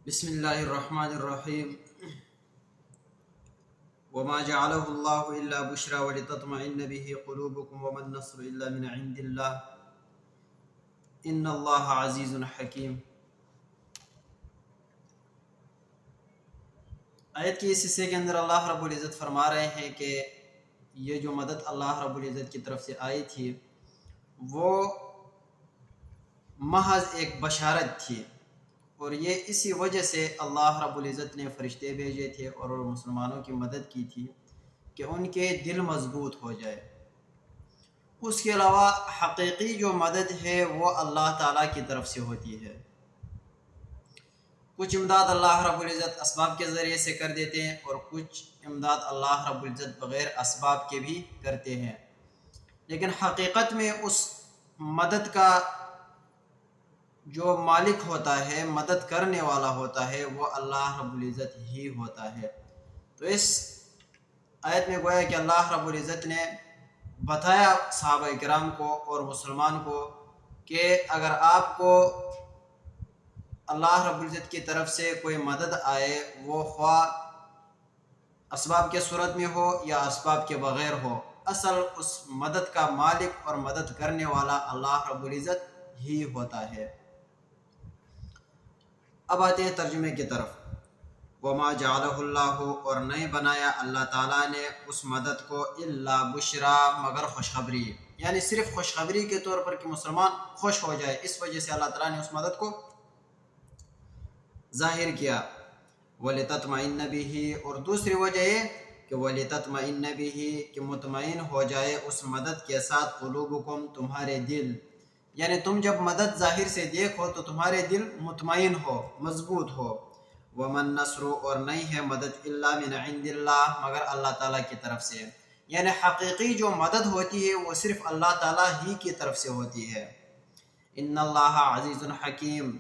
بسم اللہ الرحمن الرحیم وما جعله اللہ الا بشرا ولتطمئن به قلوبکم وما النصر الا من عند اللہ ان اللہ عزیز حکیم۔ آیت کی اس حصے کے اندر اللہ رب العزت فرما رہے ہیں کہ یہ جو مدد اللہ رب العزت کی طرف سے آئی تھی وہ محض ایک بشارت تھی، اور یہ اسی وجہ سے اللہ رب العزت نے فرشتے بھیجے تھے اور مسلمانوں کی مدد کی تھی کہ ان کے دل مضبوط ہو جائے۔ اس کے علاوہ حقیقی جو مدد ہے وہ اللہ تعالیٰ کی طرف سے ہوتی ہے۔ کچھ امداد اللہ رب العزت اسباب کے ذریعے سے کر دیتے ہیں اور کچھ امداد اللہ رب العزت بغیر اسباب کے بھی کرتے ہیں، لیکن حقیقت میں اس مدد کا جو مالک ہوتا ہے، مدد کرنے والا ہوتا ہے، وہ اللہ رب العزت ہی ہوتا ہے۔ تو اس آیت میں گویا کہ اللہ رب العزت نے بتایا صحابہ کرام کو اور مسلمان کو کہ اگر آپ کو اللہ رب العزت کی طرف سے کوئی مدد آئے، وہ خواہ اسباب کے صورت میں ہو یا اسباب کے بغیر ہو، اصل اس مدد کا مالک اور مدد کرنے والا اللہ رب العزت ہی ہوتا ہے۔ اب آتے ہیں ترجمے کی طرف۔ وما جعلہ اللہ، اور نہیں بنایا اللہ تعالیٰ نے اس مدد کو الا بشرا، مگر خوشخبری، یعنی صرف خوشخبری کے طور پر کہ مسلمان خوش ہو جائے، اس وجہ سے اللہ تعالیٰ نے اس مدد کو ظاہر کیا۔ وَلِتَطْمَئِنَّ بِهِ، اور دوسری وجہ یہ کہ وَلِتَطْمَئِنَّ بِهِ، کہ مطمئن ہو جائے اس مدد کے ساتھ قلوبکم، تمہارے دل، یعنی تم جب مدد ظاہر سے دیکھو تو تمہارے دل مطمئن ہو، مضبوط ہو۔ وَمَا النَّصْرُ، اور نہیں ہے مدد الا من عند اللہ، مگر اللہ تعالیٰ کی طرف سے، یعنی حقیقی جو مدد ہوتی ہے وہ صرف اللہ تعالیٰ ہی کی طرف سے ہوتی ہے۔ ان اللہ عزیز حکیم،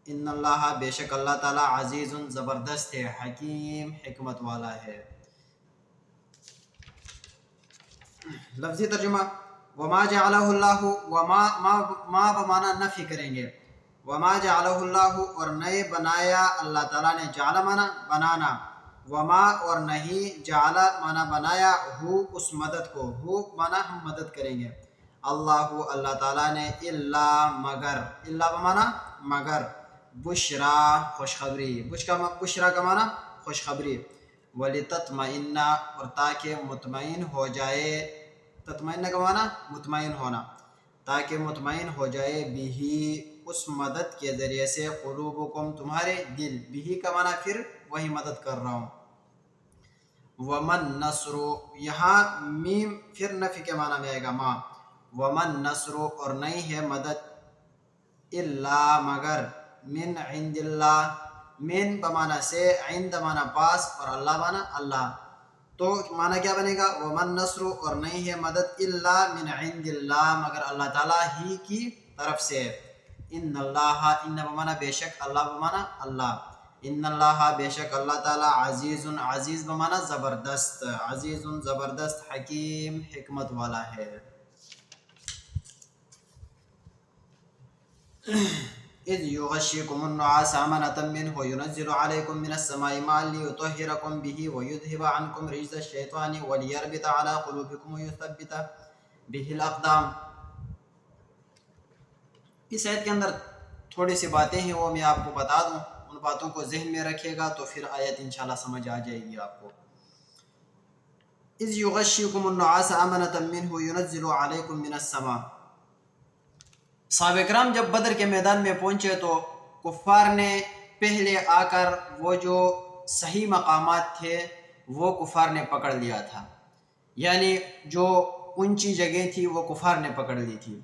ان اللہ، بے شک اللہ تعالیٰ، عزیز، زبردست ہے، حکیم، حکمت والا ہے۔ لفظی ترجمہ، وما جعلہ اللہ، ما بمانا نفی کریں گے، وما جعلہ اللہ، اور نہیں بنایا اللہ تعالیٰ نے، جعل مانا بنانا، وما اور نہیں، جعل مانا بنایا، ہو اس مدد کو، ہو مانا ہم مدد کریں گے، اللہ تعالیٰ نے، الا مگر، الا بمانا مگر، بشرا خوشخبری، بشرا کا مانا خوشخبری، ولتطمئن، اور تاکہ مطمئن ہو جائے، تطمئن کا مانا مطمئن ہونا، تاکہ مطمئن ہو جائے، بھی اس مدد کے ذریعے سے، قلوبکم تمہارے دل، بھی کا مانا پھر وہی مدد کر رہا ہوں۔ ومن نصر، یہاں میم پھر نفی کے معنی میں آئے گا، ما، ومن نصر، اور نہیں ہے مدد الا مگر، من عند اللہ، من بمانا سے، عند مانا پاس، اور اللہ مانا اللہ، تو معنی کیا بنے گا؟ ومن نصر، اور نہیں ہے مدد الا من عند اللہ، مگر اللہ تعالیٰ ہی کی طرف سے۔ ان اللہ، ان بمانا بے شک، اللہ بمانا اللہ، ان اللہ، بے شک اللہ تعالیٰ، عزیز، عزیز بمانا زبردست، عزیز زبردست، حکیم، حکمت والا ہے۔ اذ یغشیکم النعاس امنة منه وینزل علیکم من السماء ماء لیطہرکم به ویذہب عنکم رجز الشیطان ولیربط علی قلوبکم ویثبت به الاقدام۔ اس آیت کے اندر تھوڑی سی باتیں ہیں، وہ میں آپ کو بتا دوں، ان باتوں کو ذہن میں رکھیے گا تو پھر آیت انشاءاللہ سمجھ آ جائے گی آپ کو۔ اذ یغشیکم النعاس امنة منه وینزل علیکم من السماء، صحابہ کرام جب بدر کے میدان میں پہنچے تو کفار نے پہلے آ کر وہ جو صحیح مقامات تھے وہ کفار نے پکڑ لیا تھا، یعنی جو اونچی جگہیں تھی وہ کفار نے پکڑ لی تھی۔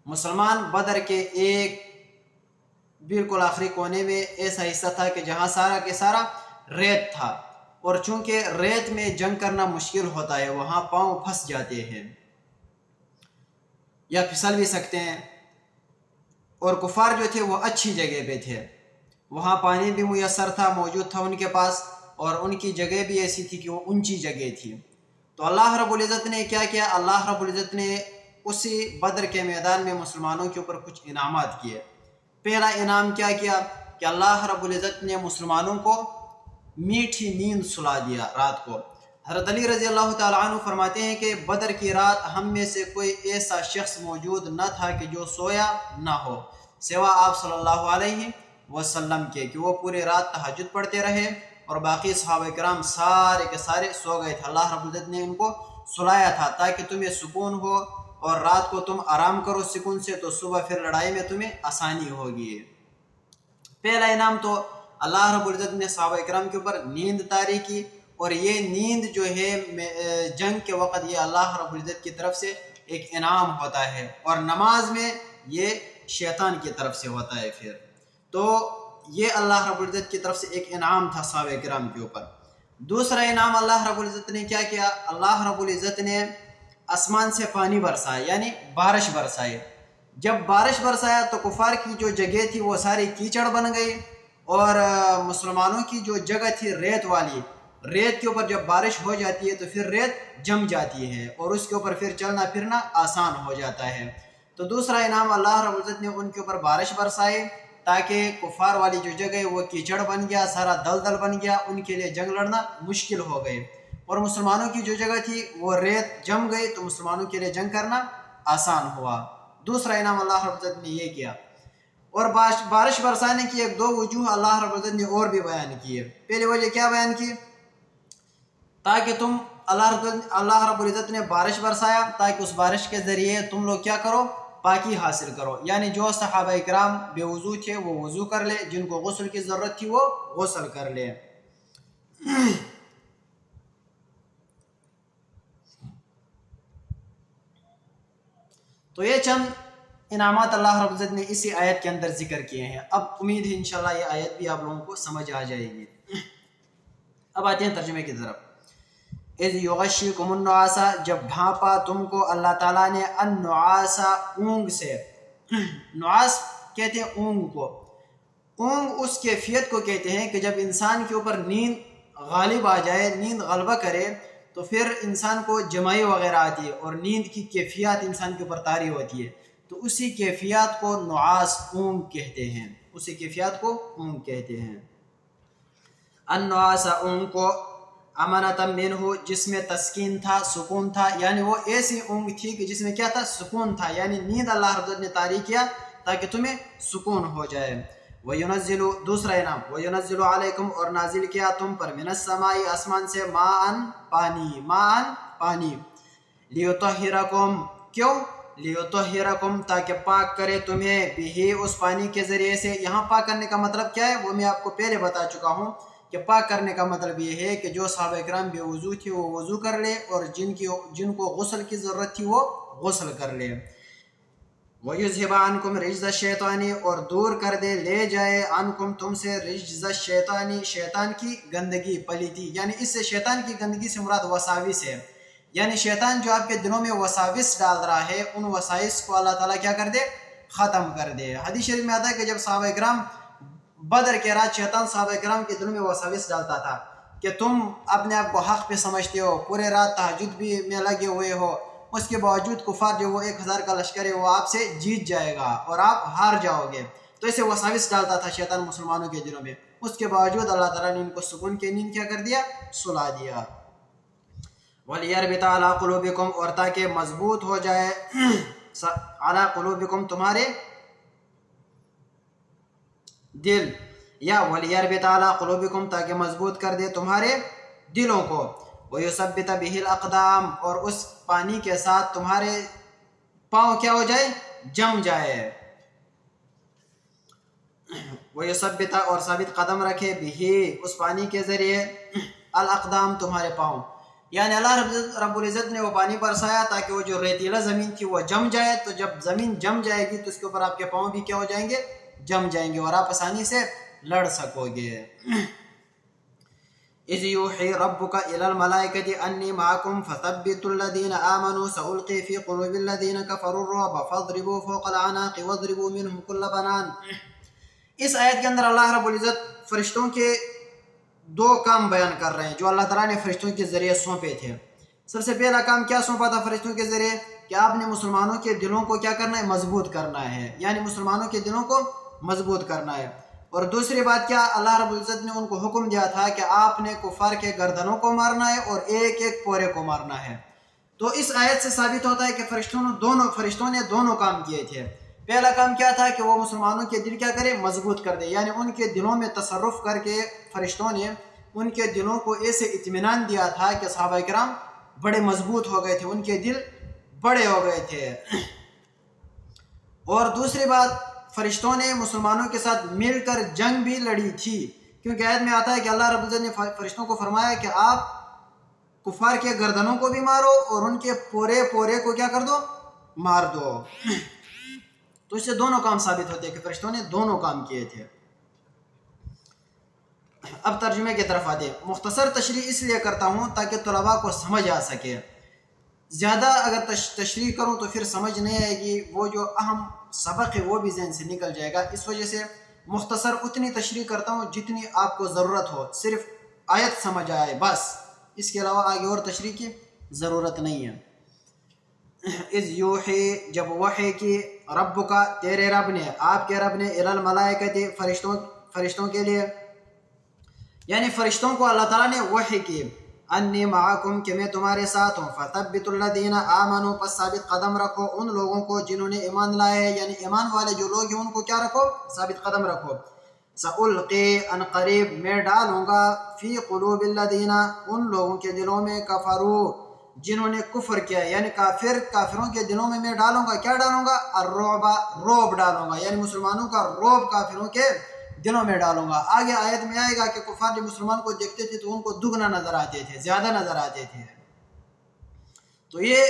مسلمان بدر کے ایک بالکل آخری کونے میں ایسا حصہ تھا کہ جہاں سارا کے سارا ریت تھا، اور چونکہ ریت میں جنگ کرنا مشکل ہوتا ہے، وہاں پاؤں پھنس جاتے ہیں یا پھسل بھی سکتے ہیں، اور کفار جو تھے وہ اچھی جگہ پہ تھے، وہاں پانی بھی میسر تھا، موجود تھا ان کے پاس، اور ان کی جگہ بھی ایسی تھی کہ وہ اونچی جگہ تھی۔ تو اللہ رب العزت نے کیا کیا؟ اللہ رب العزت نے اسی بدر کے میدان میں مسلمانوں کے اوپر کچھ انعامات کیے۔ پہلا انعام کیا کیا کہ اللہ رب العزت نے مسلمانوں کو میٹھی نیند سلا دیا رات کو۔ حضرت علی رضی اللہ تعالیٰ عنہ فرماتے ہیں کہ بدر کی رات ہم میں سے کوئی ایسا شخص موجود نہ تھا کہ جو سویا نہ ہو سوا آپ صلی اللہ علیہ وسلم کے، کہ وہ پوری رات تہجد پڑھتے رہے، اور باقی صحابہ کرام سارے کے سارے سو گئے تھے۔ اللہ رب العزت نے ان کو سلایا تھا تاکہ تمہیں سکون ہو، اور رات کو تم آرام کرو سکون سے، تو صبح پھر لڑائی میں تمہیں آسانی ہوگی۔ پہلا انعام تو اللہ رب العزت نے صحابہ کرام کے اوپر نیند طاری کی، اور یہ نیند جو ہے جنگ کے وقت یہ اللہ رب العزت کی طرف سے ایک انعام ہوتا ہے، اور نماز میں یہ شیطان کی طرف سے ہوتا ہے۔ پھر تو یہ اللہ رب العزت کی طرف سے ایک انعام تھا صحابہ کرام کے اوپر۔ دوسرا انعام اللہ رب العزت نے کیا کیا؟ اللہ رب العزت نے آسمان سے پانی برسایا، یعنی بارش برسائی۔ جب بارش برسایا تو کفار کی جو جگہ تھی وہ ساری کیچڑ بن گئی، اور مسلمانوں کی جو جگہ تھی ریت والی، ریت کے اوپر جب بارش ہو جاتی ہے تو پھر ریت جم جاتی ہے، اور اس کے اوپر پھر چلنا پھرنا آسان ہو جاتا ہے۔ تو دوسرا انعام اللہ رب العزت نے ان کے اوپر بارش برسائی، تاکہ کفار والی جو جگہ ہے وہ کیچڑ بن گیا، سارا دلدل بن گیا، ان کے لیے جنگ لڑنا مشکل ہو گئے، اور مسلمانوں کی جو جگہ تھی وہ ریت جم گئی، تو مسلمانوں کے لیے جنگ کرنا آسان ہوا۔ دوسرا انعام اللہ رب العزت نے یہ کیا۔ اور بارش برسانے کی ایک دو وجوہ اللہ رب العزت نے اور بھی بیان کی ہے۔ پہلی وجہ کیا بیان کی؟ تاکہ تم اللہ رب العزت نے بارش برسایا تاکہ اس بارش کے ذریعے تم لوگ کیا کرو؟ پاکی حاصل کرو، یعنی جو صحابہ کرام بے وضو تھے وہ وضو کر لے، جن کو غسل کی ضرورت تھی وہ غسل کر لے۔ تو یہ چند انعامات اللہ رب العزت نے اسی آیت کے اندر ذکر کیے ہیں۔ اب امید ہے انشاءاللہ یہ آیت بھی آپ لوگوں کو سمجھ آ جائے گی۔ اب آتے ہیں ترجمے کی طرف۔ اذ یغشیکم النعاس، جب ڈھانپا تم کو اللہ تعالیٰ نے النعاس اونگ سے۔ نعاس کہتے ہیں اونگ کو۔ اونگ اس کیفیت کو کہتے ہیں کہ جب انسان کے اوپر نیند غالب آ جائے، نیند غلبہ کرے، تو پھر انسان کو جمائی وغیرہ آتی ہے، اور نیند کی کیفیت انسان کے اوپر طاری ہوتی ہے، تو اسی کیفیت کو نعاس اونگ کہتے ہیں، اسی کیفیت کو اونگ کہتے ہیں۔ النعاس اونگ کو، امانتا منہ، جس میں تسکین تھا، سکون تھا، یعنی وہ ایسی اونگ تھی کہ جس میں کیا تھا؟ سکون تھا، یعنی نیند اللہ رب العزت نے طاری کیا تاکہ تمہیں سکون ہو جائے۔ وَيُنَزِّلُ، دوسرا انعام، وَيُنَزِّلُ عَلَيْكُمْ، اور نازل کیا تم پر، مِنَ السَّمَاءِ، آسمان سے، مَاءً، پانی، مَاءً، پانی، لِيُطَهِّرَكُمْ، کیوں؟ لِيُطَهِّرَكُمْ، تاکہ پاک کرے تمہیں، بھی اس پانی کے ذریعے سے۔ یہاں پاک کرنے کا مطلب کیا ہے وہ میں آپ کو پہلے بتا چکا ہوں، کہ پاک کرنے کا مطلب یہ ہے کہ جو صحابہ کرام بے وضو تھے وہ وضو کر لے، اور جن کو غسل کی ضرورت تھی وہ غسل کر لے۔ وَيُذْهِبَ عَنْكُمْ رِجْزَ الشَّيْطَانِ، اور دور کر دے، لے جائے، عَنْكُمْ تم سے، رِجْزَ الشَّيْطَانِ، شیطان کی گندگی، پلیتی، یعنی اس سے شیطان کی گندگی سے مراد وساوس ہے، یعنی شیطان جو آپ کے دلوں میں وساوس ڈال رہا ہے، ان وساوس کو اللہ تعالیٰ کیا کر دے؟ ختم کر دے۔ حدیث شریف میں آتا ہے کہ جب صحابہ کرام بدر کے رات شیطان صحابہ کرام کے دلوں میں وساوس ڈالتا تھا کہ تم اپنے آپ کو حق پہ سمجھتے ہو، پورے رات تہجد بھی میں لگے ہوئے ہو، اس کے باوجود کفار جو وہ 1000 کا لشکر ہے وہ آپ سے جیت جائے گا اور آپ ہار جاؤ گے، تو اسے وساوس ڈالتا تھا شیطان مسلمانوں کے دلوں میں۔ اس کے باوجود اللہ تعالیٰ نے ان کو سکون کی نیند کیا کر دیا؟ سلا دیا۔ وَلِيَرْبِطَ عَلَىٰ قُلُوبِكُمْ، اور تاکہ مضبوط ہو جائے، عَلَىٰ قُلُوبِكُمْ، تمہارے دل، یا وَلِيَرْبِطَ عَلَىٰ قُلُوبِكُمْ، تاکہ مضبوط کر دے تمہارے دلوں کو، وَيُثَبِّتَ بِهِ الْأَقْدَامَ، اور اس پانی کے ساتھ تمہارے پاؤں کیا ہو جائے؟ جم جائے۔ وَيُثَبِّتَ، اور ثابت قدم رکھے، بِهِ، اس پانی کے ذریعے، الْأَقْدَامَ، تمہارے پاؤں، یعنی اللہ رب العزت نے وہ پانی برسایا تاکہ وہ جو ریتیلا زمین تھی وہ جم جائے، تو جب زمین جم جائے گی تو اس کے اوپر آپ کے پاؤں بھی کیا ہو جائیں گے؟ جم جائیں گے، اور آپ آسانی سے لڑ سکو گے۔ اِذْ یوحی ربک الی الملائکۃ انی معکم فثبتوا الذین آمنوا سألقی فی قلوب الذین کفروا الرعب فاضربوا فوق الأعناق واضربوا منهم کل بنان۔ اس آیت کے اندر اللہ رب العزت فرشتوں کے دو کام بیان کر رہے ہیں جو اللہ تعالیٰ نے فرشتوں کے ذریعے سونپے تھے۔ سب سے پہلا کام کیا سونپا تھا فرشتوں کے ذریعے؟ کہ آپ نے مسلمانوں کے دلوں کو کیا کرنا ہے؟ مضبوط کرنا ہے، یعنی مسلمانوں کے دلوں کو مضبوط کرنا ہے۔ اور دوسری بات کیا، اللہ رب العزت نے ان کو حکم دیا تھا کہ آپ نے کفار کے گردنوں کو مارنا ہے اور ایک ایک پورے کو مارنا ہے۔ تو اس آیت سے ثابت ہوتا ہے کہ فرشتوں نے دونوں کام کیے تھے۔ پہلا کام کیا تھا کہ وہ مسلمانوں کے دل کیا کرے، مضبوط کر دے، یعنی ان کے دلوں میں تصرف کر کے فرشتوں نے ان کے دلوں کو ایسے اطمینان دیا تھا کہ صحابہ کرام بڑے مضبوط ہو گئے تھے، ان کے دل بڑے ہو گئے تھے۔ اور دوسری بات، فرشتوں نے مسلمانوں کے ساتھ مل کر جنگ بھی لڑی تھی، کیونکہ آیت میں آتا ہے کہ اللہ رب العزت نے فرشتوں کو فرمایا کہ آپ کفار کے گردنوں کو بھی مارو اور ان کے پورے پورے کو کیا کر دو، مار دو۔ تو اس سے دونوں کام ثابت ہوتے ہیں کہ فرشتوں نے دونوں کام کیے تھے۔ اب ترجمے کی طرف آتے ہیں۔ مختصر تشریح اس لیے کرتا ہوں تاکہ طلباء کو سمجھ آ سکے، زیادہ اگر تشریح کروں تو پھر سمجھ نہیں آئے گی، وہ جو اہم سبق ہے وہ بھی ذہن سے نکل جائے گا۔ اس وجہ سے مختصر اتنی تشریح کرتا ہوں جتنی آپ کو ضرورت ہو، صرف آیت سمجھ آئے بس، اس کے علاوہ آگے اور تشریح کی ضرورت نہیں ہے۔ اذ یوحی، جب وحی کی، رب کا، تیرے رب نے، آپ کے رب نے، الی الملائکۃ، فرشتوں کے لیے، یعنی فرشتوں کو اللہ تعالیٰ نے وحی کی، انی معکم، کہ میں تمہارے ساتھ ہوں، فثبتوا الذین آمنوا، پس ثابت قدم رکھو ان لوگوں کو جنہوں نے ایمان لائے ہے، یعنی ایمان والے جو لوگ ہیں ان کو کیا رکھو، ثابت قدم رکھو۔ سألقی، ان قریب میں ڈالوں گا، فی قلوب الذین، ان لوگوں کے دلوں میں، کفروا، جنہوں نے کفر کیا، یعنی کافروں کے دلوں میں ڈالوں گا، کیا ڈالوں گا، الرعب، روب ڈالوں گا، یعنی مسلمانوں کا روب کافروں کے دلوں میں ڈالوں گا۔ آگے آیت میں آئے گا کہ کفار جب مسلمان کو دیکھتے تھے تو ان کو دگنا نظر آتے تھے، زیادہ نظر آتے تھے۔ تو یہ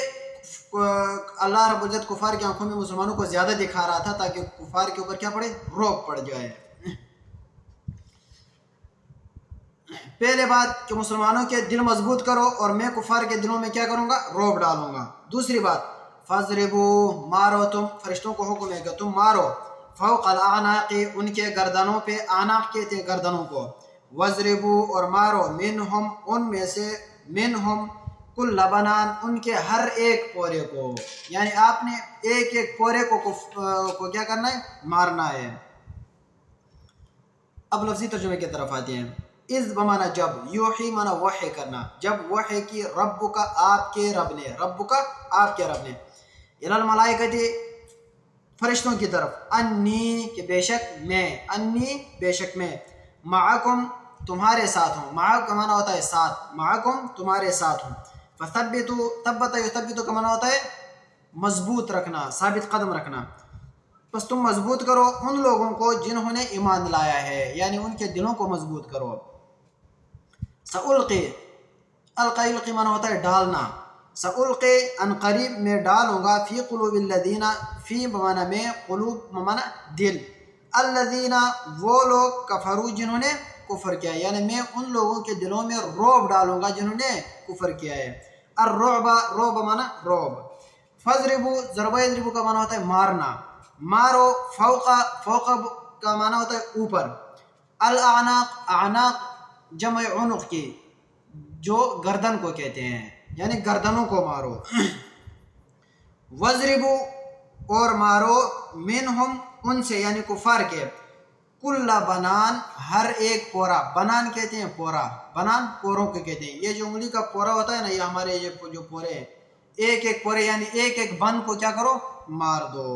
اللہ رب العزت کفار کی آنکھوں میں مسلمانوں کو زیادہ دکھا رہا تھا تاکہ کفار کے اوپر کیا پڑے، روب پڑ جائے۔ پہلے بات کہ مسلمانوں کے دل مضبوط کرو، اور میں کفار کے دلوں میں کیا کروں گا، روب ڈالوں گا۔ دوسری بات، فَاضْرِبُوا، مارو تم، فرشتوں کو حکم ہے کہ تم مارو، فوق الاعناق، ان کے گردنوں پہ، اعناق کہتے ہیں گردنوں کو، وَاضْرِبُوا، اور مارو، منہم، ان میں سے، منہم کل بنان، ان کے ہر ایک پورے کو، یعنی آپ نے ایک ایک پورے کو کیا کرنا ہے، مارنا ہے۔ اب لفظی ترجمے کی طرف آتے ہیں۔ اذ بمانا جب، یوحی مانا وحی کرنا، جب وحی کی، رب کا، آپ کے رب نے، رب کا، آپ کے رب نے، الی الملائکۃ، فرشتوں کی طرف، انی، کہ بے شک میں، انی، بے شک میں، معکم، تمہارے ساتھ ہوں، معک کا معنی ہوتا ہے ساتھ، معکم، تمہارے ساتھ ہوں، فثبتوا، ثبت یثبت کا معنی ہوتا ہے مضبوط رکھنا، ثابت قدم رکھنا، بس تم مضبوط کرو ان لوگوں کو جنہوں نے ایمان لایا ہے، یعنی ان کے دلوں کو مضبوط کرو۔ سألقی، القی، القی معنی ہوتا ہے ڈالنا، سألقی، ان قریب میں ڈالوں گا، فی قلوب الذین، فی بمانا میں، قلوب بمانا دل، الذین، وہ لوگ، کفروا، جنہوں نے کفر کیا ہے، یعنی میں ان لوگوں کے دلوں میں روب ڈالوں گا جنہوں نے کفر کیا ہے۔ الرعب، روب مانا روب۔ فضربوا، ضربہ یضربو کا معنی ہوتا ہے مارنا، مارو، فوق، فوق کا معنی ہوتا ہے اوپر، الاعناق، اعناق جمع عنق کی، جو گردن کو کہتے ہیں، یعنی گردنوں کو مارو۔ وضربوا، اور مارو، منہم، ان سے، یعنی کفار کے، کل بنان، ہر ایک پورا، بنان کہتے ہیں پورا، بنان پوروں کو کہتے ہیں، یہ جو انگلی کا پورا ہوتا ہے نا، یہ ہمارے یہ جو پورے ہیں، ایک ایک پورے، یعنی ایک ایک بن کو کیا کرو، مار دو۔